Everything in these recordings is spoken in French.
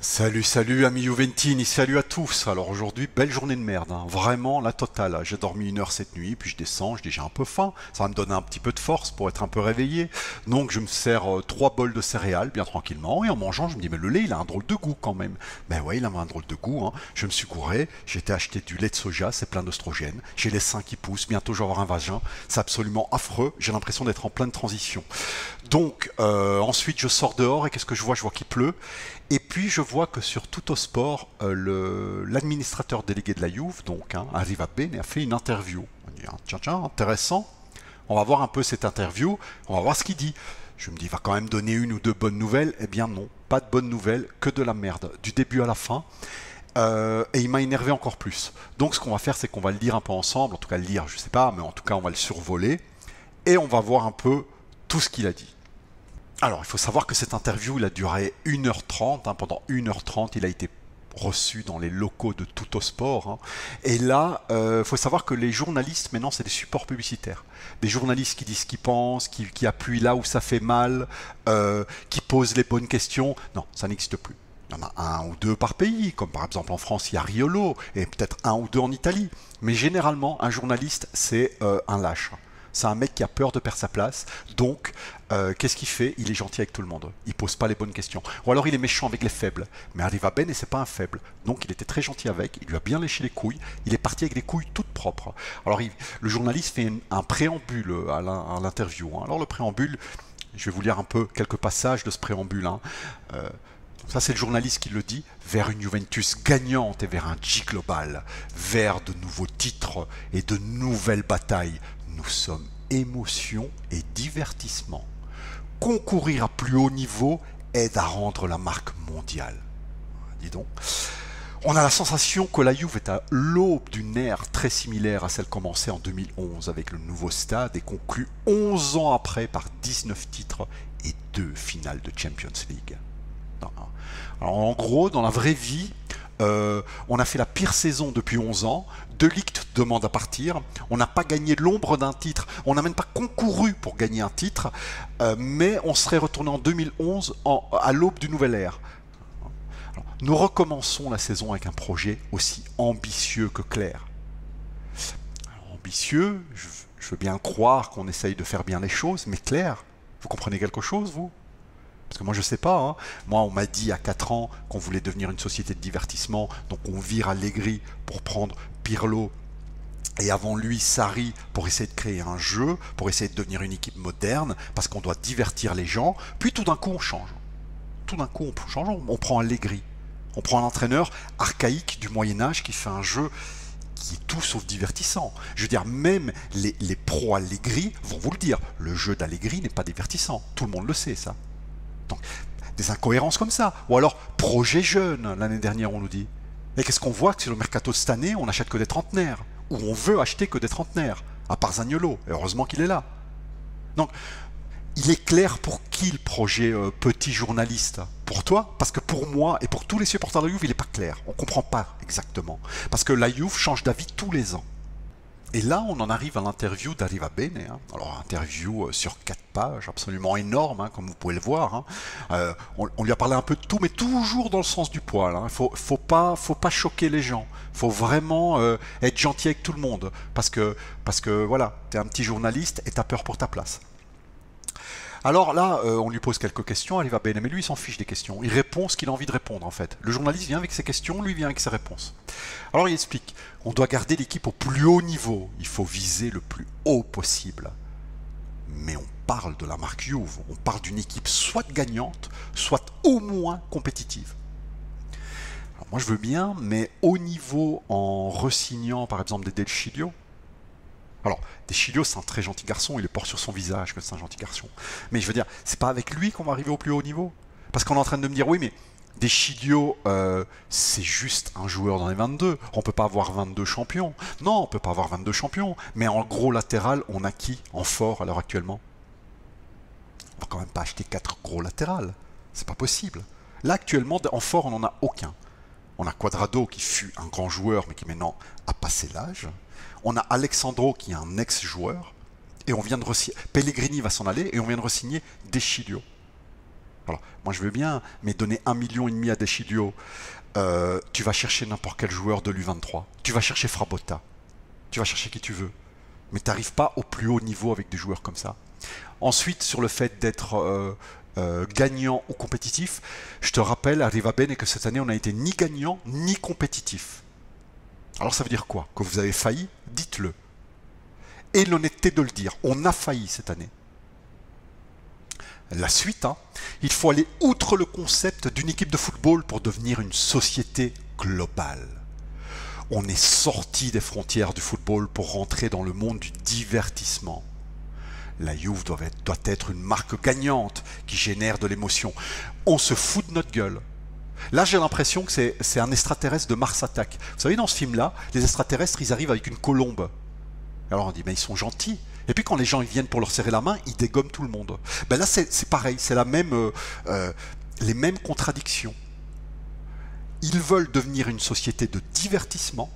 Salut, salut amis Juventini, salut à tous. Alors aujourd'hui, belle journée de merde, hein. Vraiment la totale. J'ai dormi 1 heure cette nuit, puis je descends, je dis j'ai un peu faim. Ça va me donner un petit peu de force pour être un peu réveillé. Donc je me sers 3 bols de céréales, bien tranquillement, et en mangeant, je me dis mais le lait il a un drôle de goût quand même. Ben ouais, il a un drôle de goût, hein. Je me suis gouré, j'ai été acheter du lait de soja, c'est plein d'oestrogènes. J'ai les seins qui poussent, bientôt je vais avoir un vagin. C'est absolument affreux, j'ai l'impression d'être en pleine transition. Donc ensuite je sors dehors et qu'est-ce que je vois? Je vois qu'il pleut. Et puis je vois que sur Tuttosport, l'administrateur délégué de la Juve, donc Arriva Bene, a fait une interview. On dit tiens, tiens, intéressant. On va voir un peu cette interview, on va voir ce qu'il dit. Je me dis, il va quand même donner 1 ou 2 bonnes nouvelles. Eh bien non, pas de bonnes nouvelles, que de la merde, du début à la fin. Et il m'a énervé encore plus. Donc ce qu'on va faire, c'est qu'on va le lire un peu ensemble, en tout cas le lire, je sais pas, mais en tout cas on va le survoler, et on va voir un peu tout ce qu'il a dit. Alors, il faut savoir que cette interview, il a duré 1 h 30. Pendant 1 h 30, il a été reçu dans les locaux de Tuttosport. Et là, il faut savoir que les journalistes, maintenant, c'est des supports publicitaires. Des journalistes qui disent ce qu'ils pensent, qui appuient là où ça fait mal, qui posent les bonnes questions. Non, ça n'existe plus. Il y en a 1 ou 2 par pays, comme par exemple en France, il y a Riolo, et peut-être 1 ou 2 en Italie. Mais généralement, un journaliste, c'est un lâche. C'est un mec qui a peur de perdre sa place, donc qu'est-ce qu'il fait? Il est gentil avec tout le monde, il pose pas les bonnes questions. Ou alors il est méchant avec les faibles, mais Arriva Bene c'est pas un faible, donc il était très gentil avec, il lui a bien léché les couilles, il est parti avec des couilles toutes propres. Alors le journaliste fait un préambule à l'interview. Alors le préambule, je vais vous lire un peu quelques passages de ce préambule. Ça, c'est le journaliste qui le dit, vers une Juventus gagnante et vers un G global, vers de nouveaux titres et de nouvelles batailles. Nous sommes émotion et divertissement. Concourir à plus haut niveau aide à rendre la marque mondiale. Dis donc. On a la sensation que la Juve est à l'aube d'une ère très similaire à celle commencée en 2011 avec le nouveau stade et conclue 11 ans après par 19 titres et 2 finales de Champions League. Alors en gros, dans la vraie vie, on a fait la pire saison depuis 11 ans. De Ligt demande à partir. On n'a pas gagné l'ombre d'un titre. On n'a même pas concouru pour gagner un titre. Mais on serait retourné en 2011 à l'aube d'une nouvelle ère. Alors, nous recommençons la saison avec un projet aussi ambitieux que clair. Alors, ambitieux, je veux bien croire qu'on essaye de faire bien les choses, mais clair, vous comprenez quelque chose, vous? Parce que moi je sais pas, Moi on m'a dit à 4 ans qu'on voulait devenir une société de divertissement, donc on vire Allegri pour prendre Pirlo et avant lui Sarri pour essayer de créer un jeu, pour essayer de devenir une équipe moderne, parce qu'on doit divertir les gens, puis tout d'un coup on change. Tout d'un coup on change, on prend Allegri. On prend un entraîneur archaïque du Moyen-Âge qui fait un jeu qui est tout sauf divertissant. Je veux dire, même les pros Allegri vont vous le dire, le jeu d'Allegri n'est pas divertissant. Tout le monde le sait ça. Donc, des incohérences comme ça. Ou alors, projet jeune, l'année dernière, on nous dit. Et qu'est-ce qu'on voit? Que sur le mercato de cette année, on n'achète que des trentenaires. Ou on veut acheter que des trentenaires. À part Zaniolo. Et heureusement qu'il est là. Donc, il est clair pour qui le projet petit journaliste? Pour toi? Parce que pour moi et pour tous les supporters de la Juve, il n'est pas clair. On ne comprend pas exactement. Parce que la Juve change d'avis tous les ans. Et là, on en arrive à l'interview d'Arriva Bene. Alors, interview sur 4 pages, absolument énorme, comme vous pouvez le voir. On lui a parlé un peu de tout, mais toujours dans le sens du poil. Faut pas choquer les gens. Faut vraiment être gentil avec tout le monde. Parce que voilà, t'es un petit journaliste et t'as peur pour ta place. Alors là, on lui pose quelques questions, Arriva Bene, mais lui, il s'en fiche des questions. Il répond ce qu'il a envie de répondre, en fait. Le journaliste vient avec ses questions, lui vient avec ses réponses. Alors il explique, on doit garder l'équipe au plus haut niveau. Il faut viser le plus haut possible. Mais on parle de la marque Juve. On parle d'une équipe soit gagnante, soit au moins compétitive. Alors moi, je veux bien, mais haut niveau en re-signant, par exemple, des Del Chilio. Alors, De Chilio, c'est un très gentil garçon, il le porte sur son visage que c'est un gentil garçon. Mais je veux dire, c'est pas avec lui qu'on va arriver au plus haut niveau. Parce qu'on est en train de me dire, oui, mais De Chilio, c'est juste un joueur dans les 22. On peut pas avoir 22 champions. Non, on peut pas avoir 22 champions. Mais en gros latéral, on a qui en fort à l'heure actuellement? On va quand même pas acheter 4 gros latérales. C'est pas possible. Là, actuellement, en fort, on n'en a aucun. On a Quadrado qui fut un grand joueur, mais qui maintenant a passé l'âge. On a Alexandro qui est un ex-joueur. Et on vient de re-signer. Pellegrini va s'en aller et on vient de re-signer De Chilio. Alors, moi je veux bien, mais donner 1,5 million à Deschilio, tu vas chercher n'importe quel joueur de l'U23, tu vas chercher Frabotta, tu vas chercher qui tu veux, mais tu n'arrives pas au plus haut niveau avec des joueurs comme ça. Ensuite, sur le fait d'être gagnant ou compétitif, je te rappelle, arriva bene, que cette année on n'a été ni gagnant ni compétitif. Alors ça veut dire quoi? Que vous avez failli? Dites-le. Et l'honnêteté de le dire, on a failli cette année. La suite, hein, il faut aller outre le concept d'une équipe de football pour devenir une société globale. On est sorti des frontières du football pour rentrer dans le monde du divertissement. La Juve doit être une marque gagnante qui génère de l'émotion. On se fout de notre gueule. Là, j'ai l'impression que c'est un extraterrestre de Mars Attack. Vous savez, dans ce film-là, les extraterrestres, ils arrivent avec une colombe. Alors on dit, mais ils sont gentils. Et puis quand les gens ils viennent pour leur serrer la main, ils dégomment tout le monde. Ben là, c'est pareil, c'est les mêmes contradictions. Ils veulent devenir une société de divertissement.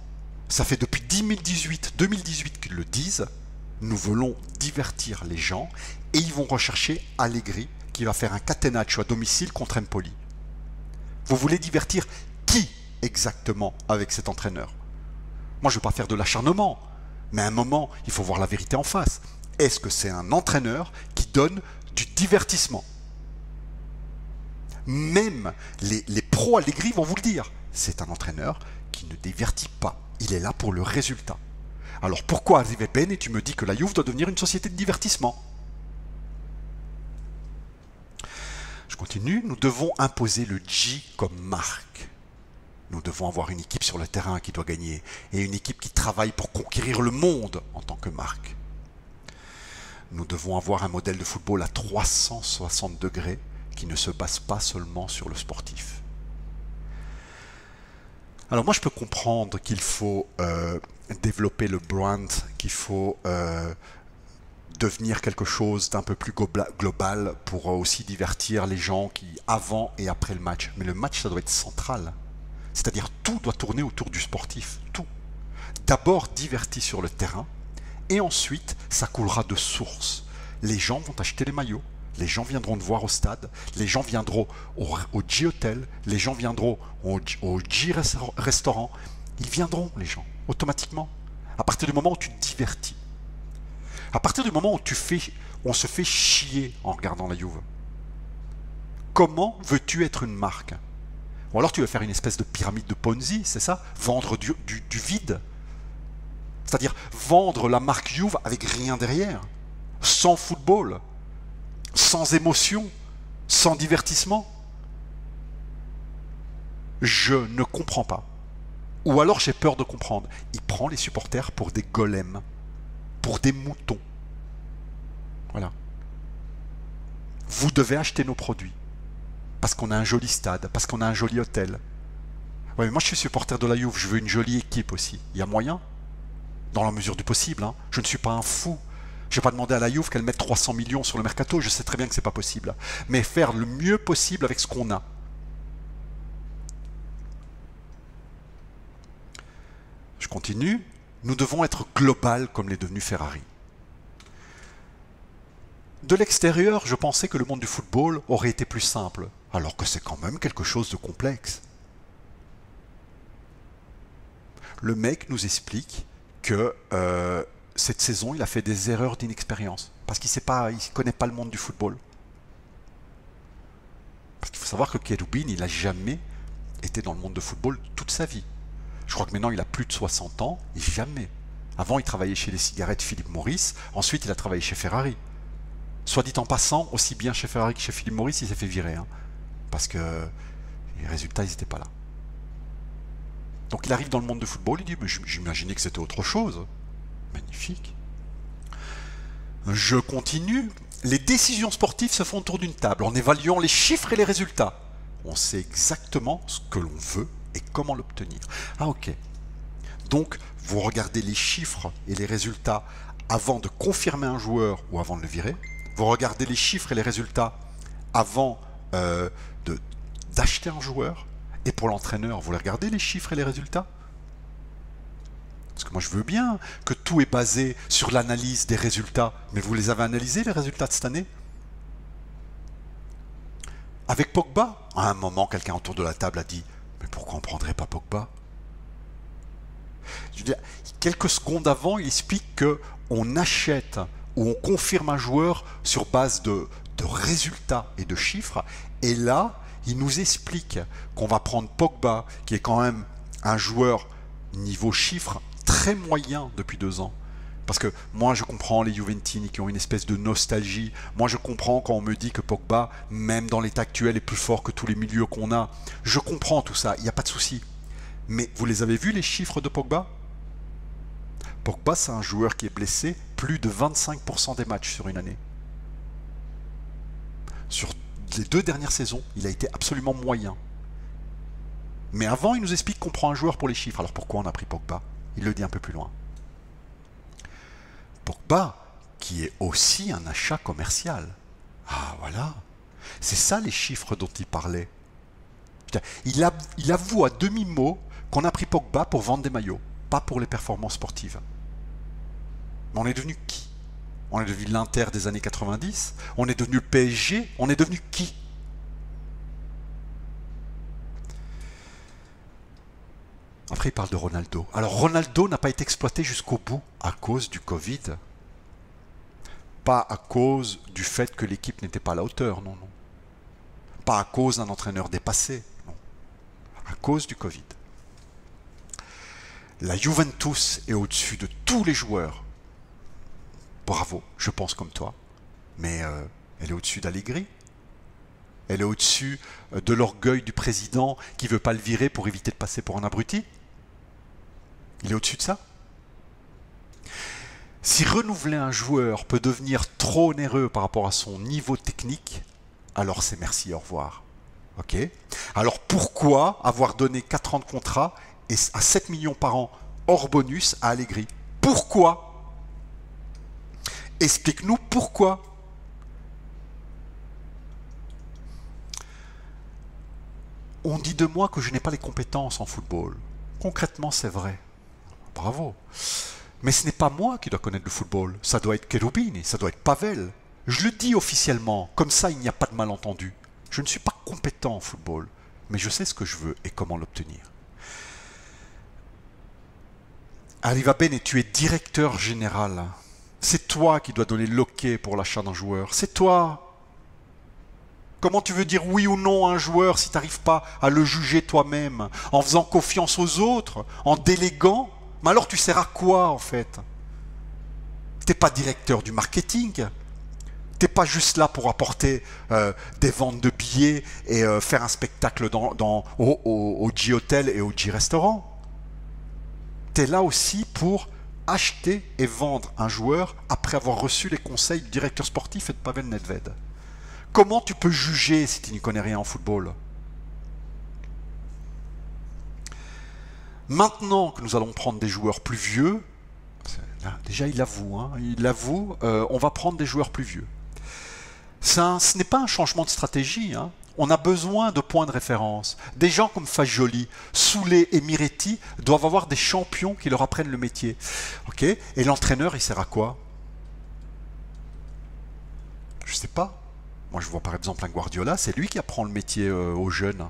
Ça fait depuis 2018 qu'ils le disent. Nous voulons divertir les gens. Et ils vont rechercher Allegri, qui va faire un catenaccio à domicile contre Empoli. Vous voulez divertir qui exactement avec cet entraîneur? Moi, je ne veux pas faire de l'acharnement. Mais à un moment, il faut voir la vérité en face. Est-ce que c'est un entraîneur qui donne du divertissement? Même les pros Allegri vont vous le dire. C'est un entraîneur qui ne divertit pas. Il est là pour le résultat. Alors pourquoi arriver Ben et tu me dis que la Juve doit devenir une société de divertissement? Je continue. Nous devons imposer le G comme marque. Nous devons avoir une équipe sur le terrain qui doit gagner et une équipe qui travaille pour conquérir le monde en tant que marque. Nous devons avoir un modèle de football à 360 degrés qui ne se base pas seulement sur le sportif. Alors moi je peux comprendre qu'il faut développer le brand, qu'il faut devenir quelque chose d'un peu plus global pour aussi divertir les gens qui avant et après le match. Mais le match ça doit être central. C'est-à-dire tout doit tourner autour du sportif, tout. D'abord diverti sur le terrain, et ensuite ça coulera de source. Les gens vont acheter les maillots, les gens viendront te voir au stade, les gens viendront au G-Hotel, les gens viendront au G-Restaurant. Ils viendront, les gens, automatiquement. À partir du moment où tu te divertis. À partir du moment où on se fait chier en regardant la Juve. Comment veux-tu être une marque? Ou alors tu veux faire une espèce de pyramide de Ponzi, c'est ça? Vendre du vide. C'est-à-dire vendre la marque Juve avec rien derrière. Sans football. Sans émotion. Sans divertissement. Je ne comprends pas. Ou alors j'ai peur de comprendre. Il prend les supporters pour des golems. Pour des moutons. Voilà. Vous devez acheter nos produits. Parce qu'on a un joli stade, parce qu'on a un joli hôtel. Ouais, mais moi je suis supporter de la Juve, je veux une jolie équipe aussi. Il y a moyen? Dans la mesure du possible, hein. Je ne suis pas un fou. Je n'ai pas demandé à la Juve qu'elle mette 300 millions sur le mercato, je sais très bien que ce n'est pas possible. Mais faire le mieux possible avec ce qu'on a. Je continue. Nous devons être global comme l'est devenu Ferrari. De l'extérieur, je pensais que le monde du football aurait été plus simple, alors que c'est quand même quelque chose de complexe. Le mec nous explique que cette saison, il a fait des erreurs d'inexpérience, parce qu'il ne connaît pas le monde du football. Parce qu'il faut savoir que Cherubin, il n'a jamais été dans le monde de football toute sa vie. Je crois que maintenant, il a plus de 60 ans, et jamais. Avant, il travaillait chez les cigarettes Philip Morris, ensuite, il a travaillé chez Ferrari. Soit dit en passant, aussi bien chez Ferrari que chez Philip Morris, il s'est fait virer. Hein, parce que les résultats, ils n'étaient pas là. Donc il arrive dans le monde de football, il dit, mais j'imaginais que c'était autre chose. Magnifique. Je continue. Les décisions sportives se font autour d'une table, en évaluant les chiffres et les résultats. On sait exactement ce que l'on veut et comment l'obtenir. Ah ok. Donc, vous regardez les chiffres et les résultats avant de confirmer un joueur ou avant de le virer. Vous regardez les chiffres et les résultats avant d'acheter un joueur. Et pour l'entraîneur, vous regardez les chiffres et les résultats? Parce que moi, je veux bien que tout est basé sur l'analyse des résultats. Mais vous les avez analysés, les résultats de cette année? avec Pogba. À un moment, quelqu'un autour de la table a dit « Mais pourquoi on ne prendrait pas Pogba ?» Je veux dire, quelques secondes avant, il explique qu'on achète ou on confirme un joueur sur base de résultats et de chiffres. Et là, il nous explique qu'on va prendre Pogba, qui est quand même un joueur niveau chiffres très moyen depuis 2 ans. Parce que moi, je comprends les Juventini qui ont une espèce de nostalgie. Moi, je comprends quand on me dit que Pogba, même dans l'état actuel, est plus fort que tous les milieux qu'on a. Je comprends tout ça, il n'y a pas de souci. Mais vous les avez vus, les chiffres de Pogba? Pogba, c'est un joueur qui est blessé plus de 25% des matchs sur une année. Sur les 2 dernières saisons, il a été absolument moyen. Mais avant, il nous explique qu'on prend un joueur pour les chiffres. Alors pourquoi on a pris Pogba? Il le dit un peu plus loin. Pogba, qui est aussi un achat commercial. Ah voilà, c'est ça les chiffres dont il parlait. Il avoue à demi-mot qu'on a pris Pogba pour vendre des maillots, pas pour les performances sportives. Mais on est devenu qui? On est devenu l'Inter des années 90? On est devenu le PSG? On est devenu qui? Après, il parle de Ronaldo. Alors, Ronaldo n'a pas été exploité jusqu'au bout à cause du Covid. Pas à cause du fait que l'équipe n'était pas à la hauteur, non, non. Pas à cause d'un entraîneur dépassé, non. À cause du Covid. La Juventus est au-dessus de tous les joueurs. Bravo, je pense comme toi. Mais elle est au-dessus d'Allegri. Elle est au-dessus de l'orgueil du président qui ne veut pas le virer pour éviter de passer pour un abruti. Il est au-dessus de ça. Si renouveler un joueur peut devenir trop onéreux par rapport à son niveau technique, alors c'est merci, au revoir. Ok? Alors pourquoi avoir donné 4 ans de contrat et à 7 millions par an hors bonus à Allegri? Pourquoi? Explique-nous pourquoi. On dit de moi que je n'ai pas les compétences en football. Concrètement, c'est vrai. Bravo. Mais ce n'est pas moi qui dois connaître le football. Ça doit être Cherubini, ça doit être Pavel. Je le dis officiellement, comme ça il n'y a pas de malentendu. Je ne suis pas compétent en football, mais je sais ce que je veux et comment l'obtenir. Arriva Bene, tu es directeur général. C'est toi qui dois donner l'ok pour l'achat d'un joueur. C'est toi. Comment tu veux dire oui ou non à un joueur si tu n'arrives pas à le juger toi-même, en faisant confiance aux autres, en déléguant? Mais alors tu sers à quoi en fait? T'es pas directeur du marketing. T'es pas juste là pour apporter des ventes de billets et faire un spectacle au G-Hotel et au G-Restaurant. T'es là aussi pour acheter et vendre un joueur après avoir reçu les conseils du directeur sportif et de Pavel Nedved. Comment tu peux juger si tu n'y connais rien en football? Maintenant que nous allons prendre des joueurs plus vieux, là, déjà il l'avoue, on va prendre des joueurs plus vieux. Ce n'est pas un changement de stratégie, hein. On a besoin de points de référence. Des gens comme Fagioli, Soulet et Miretti doivent avoir des champions qui leur apprennent le métier. Okay? Et l'entraîneur, il sert à quoi? Je ne sais pas. Moi, je vois par exemple un Guardiola, c'est lui qui apprend le métier aux jeunes.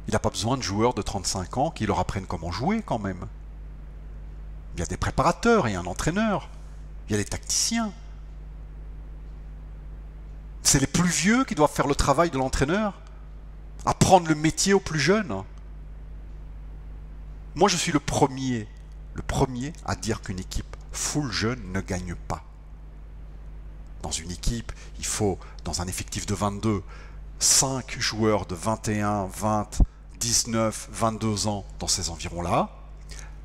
Il n'a pas besoin de joueurs de 35 ans qui leur apprennent comment jouer quand même. Il y a des préparateurs, il y a un entraîneur, il y a des tacticiens. C'est les plus vieux qui doivent faire le travail de l'entraîneur, apprendre le métier aux plus jeunes. Moi, je suis le premier à dire qu'une équipe full jeune ne gagne pas. Dans une équipe, il faut, dans un effectif de 22, 5 joueurs de 21, 20, 19, 22 ans dans ces environs-là,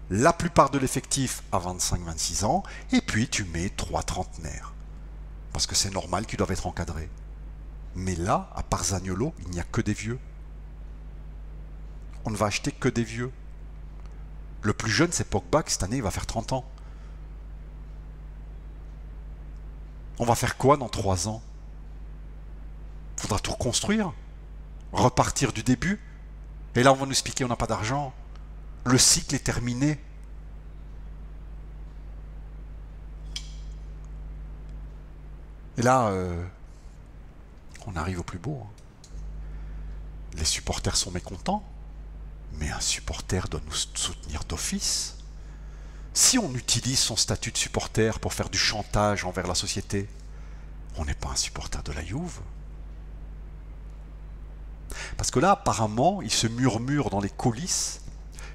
la plupart de l'effectif à 25-26 ans, et puis tu mets 3 trentenaires. Parce que c'est normal qu'ils doivent être encadrés. Mais là, à part Zaniolo, il n'y a que des vieux. On ne va acheter que des vieux. Le plus jeune, c'est Pogba, qui cette année, il va faire 30 ans. On va faire quoi dans 3 ans? Il faudra tout reconstruire, repartir du début. Et là, on va nous expliquer qu'on n'a pas d'argent. Le cycle est terminé. Et là, on arrive au plus beau. les supporters sont mécontents, mais un supporter doit nous soutenir d'office. Si on utilise son statut de supporter pour faire du chantage envers la société, on n'est pas un supporter de la Juve. Parce que là, apparemment, il se murmure dans les coulisses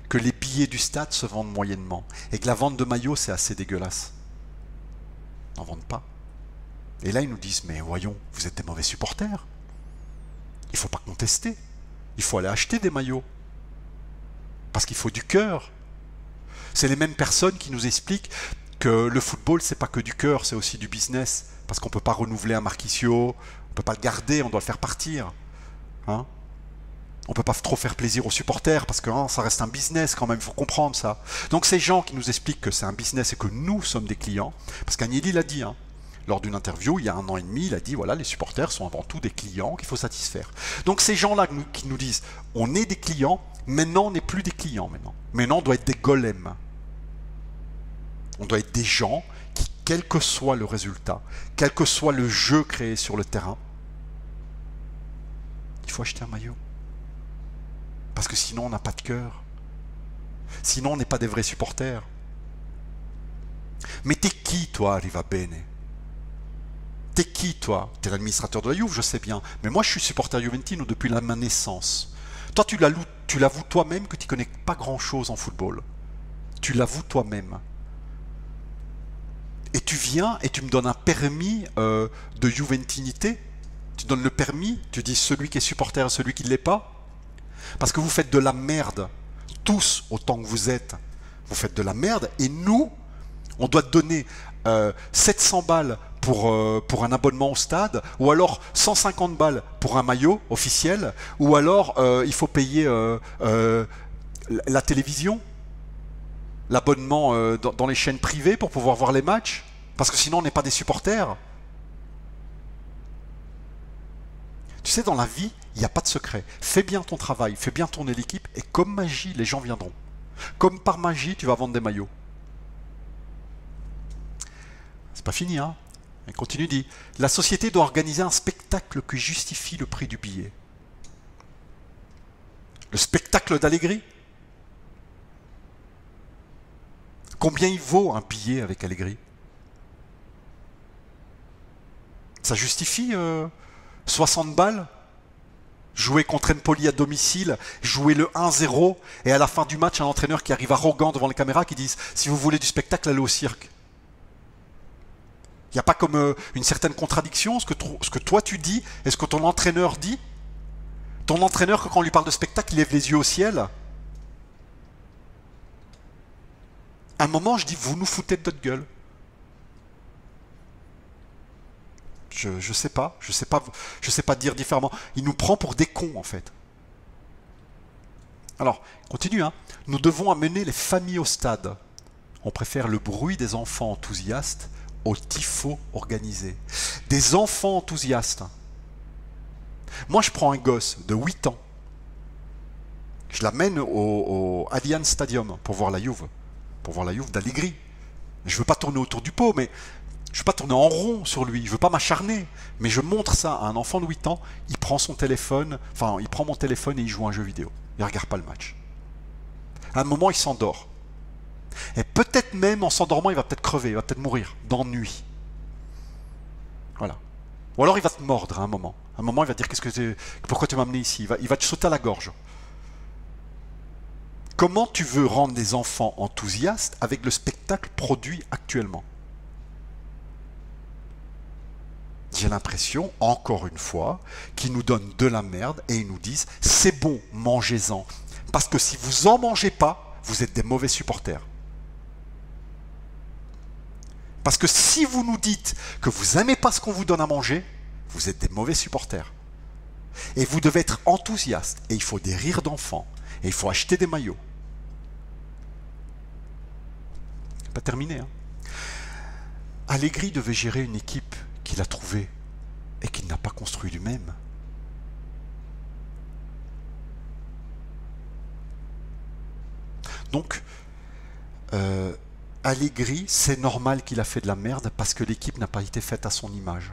que les billets du stade se vendent moyennement et que la vente de maillots, c'est assez dégueulasse. Ils n'en vendent pas. Et là, ils nous disent, mais voyons, vous êtes des mauvais supporters. Il ne faut pas contester. Il faut aller acheter des maillots. Parce qu'il faut du cœur. C'est les mêmes personnes qui nous expliquent que le football, c'est pas que du cœur, c'est aussi du business. Parce qu'on ne peut pas renouveler un Marquisio, on ne peut pas le garder, on doit le faire partir. Hein? On ne peut pas trop faire plaisir aux supporters parce que ça reste un business quand même, il faut comprendre ça. Donc ces gens qui nous expliquent que c'est un business et que nous sommes des clients, parce qu'Agnelli l'a dit, lors d'une interview il y a 1 an et demi, il a dit voilà, les supporters sont avant tout des clients qu'il faut satisfaire. Donc ces gens-là qui nous disent on est des clients, maintenant on n'est plus des clients maintenant. Maintenant on doit être des golems. On doit être des gens qui, quel que soit le résultat, quel que soit le jeu créé sur le terrain, il faut acheter un maillot. Parce que sinon on n'a pas de cœur. Sinon on n'est pas des vrais supporters. Mais t'es qui toi, Arriva Bene? T'es qui toi? T'es l'administrateur de la Juve, je sais bien. Mais moi je suis supporter Juventino depuis ma naissance. Toi tu l'avoues toi-même que tu ne connais pas grand-chose en football. Tu l'avoues toi-même. Et tu viens et tu me donnes un permis de Juventinité. Tu donnes le permis, tu dis celui qui est supporter et celui qui ne l'est pas. Parce que vous faites de la merde. Tous, autant que vous êtes, vous faites de la merde. Et nous, on doit te donner 700 balles pour un abonnement au stade, ou alors 150 balles pour un maillot officiel, ou alors il faut payer la télévision, l'abonnement dans les chaînes privées pour pouvoir voir les matchs, parce que sinon on n'est pas des supporters. Tu sais, dans la vie, il n'y a pas de secret. Fais bien ton travail, fais bien tourner l'équipe, et comme magie, les gens viendront. Comme par magie, tu vas vendre des maillots. C'est pas fini, hein. Elle continue, dit, la société doit organiser un spectacle qui justifie le prix du billet. Le spectacle d'Allegri. Combien il vaut un billet avec Allegri? Ça justifie 60 balles? Jouer contre Empoli à domicile, jouer le 1-0, et à la fin du match, un entraîneur qui arrive arrogant devant les caméras qui dit « Si vous voulez du spectacle, allez au cirque ». Il n'y a pas comme une certaine contradiction, ce que toi tu dis et ce que ton entraîneur dit. Ton entraîneur, quand on lui parle de spectacle, il lève les yeux au ciel. À un moment, je dis, vous nous foutez de notre gueule. Je sais pas dire différemment. Il nous prend pour des cons, en fait. Alors, continue, hein. Nous devons amener les familles au stade. On préfère le bruit des enfants enthousiastes au tifo organisé. Des enfants enthousiastes. Moi, je prends un gosse de 8 ans. Je l'amène au Allianz Stadium pour voir la Juve. Pour voir la Juve d'Allegri. Je ne veux pas tourner autour du pot, mais je ne veux pas tourner en rond sur lui. Je ne veux pas m'acharner. Mais je montre ça à un enfant de 8 ans. Il prend son téléphone. Enfin, il prend mon téléphone et il joue à un jeu vidéo. Il ne regarde pas le match. À un moment, il s'endort. Et peut-être même, en s'endormant, il va peut-être crever. Il va peut-être mourir d'ennui. Voilà. Ou alors, il va te mordre à un moment. À un moment, il va dire pourquoi tu m'as amené ici? Il va te sauter à la gorge. Comment tu veux rendre les enfants enthousiastes avec le spectacle produit actuellement? J'ai l'impression, encore une fois, qu'ils nous donnent de la merde et ils nous disent « c'est bon, mangez-en ». Parce que si vous n'en mangez pas, vous êtes des mauvais supporters. Parce que si vous nous dites que vous n'aimez pas ce qu'on vous donne à manger, vous êtes des mauvais supporters. Et vous devez être enthousiaste. Et il faut des rires d'enfants. Et il faut acheter des maillots. Pas terminé, hein. Allegri devait gérer une équipe qu'il a trouvée et qu'il n'a pas construit lui-même. Donc, Allegri, c'est normal qu'il a fait de la merde parce que l'équipe n'a pas été faite à son image.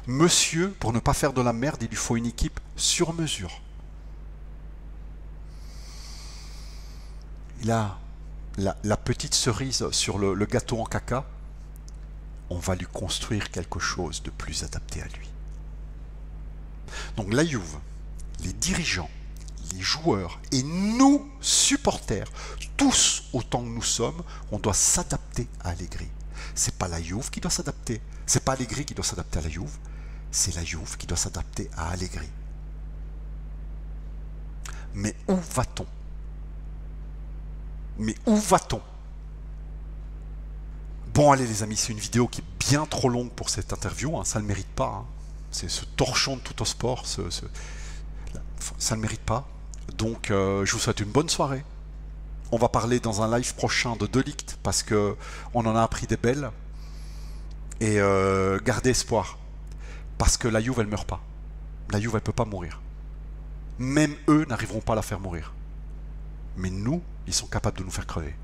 Monsieur, pour ne pas faire de la merde, il lui faut une équipe sur mesure. là, la petite cerise sur le gâteau en caca, on va lui construire quelque chose de plus adapté à lui. Donc la Juve, les dirigeants, les joueurs et nous, supporters, tous autant que nous sommes, on doit s'adapter à Allegri. C'est pas la Juve qui doit s'adapter, c'est pas Allegri qui doit s'adapter à la Juve, c'est la Juve qui doit s'adapter à Allegri. Mais où va-t-on? Mais où va-t-on? Bon allez les amis, c'est une vidéo qui est bien trop longue pour cette interview, hein, ça ne le mérite pas. Hein. C'est ce torchon de tout au sport, ça ne le mérite pas. Donc je vous souhaite une bonne soirée. On va parler dans un live prochain de De Ligt parce que on en a appris des belles. Et gardez espoir. Parce que la Juve elle meurt pas. La Juve elle peut pas mourir. Même eux n'arriveront pas à la faire mourir. Mais nous, ils sont capables de nous faire crever.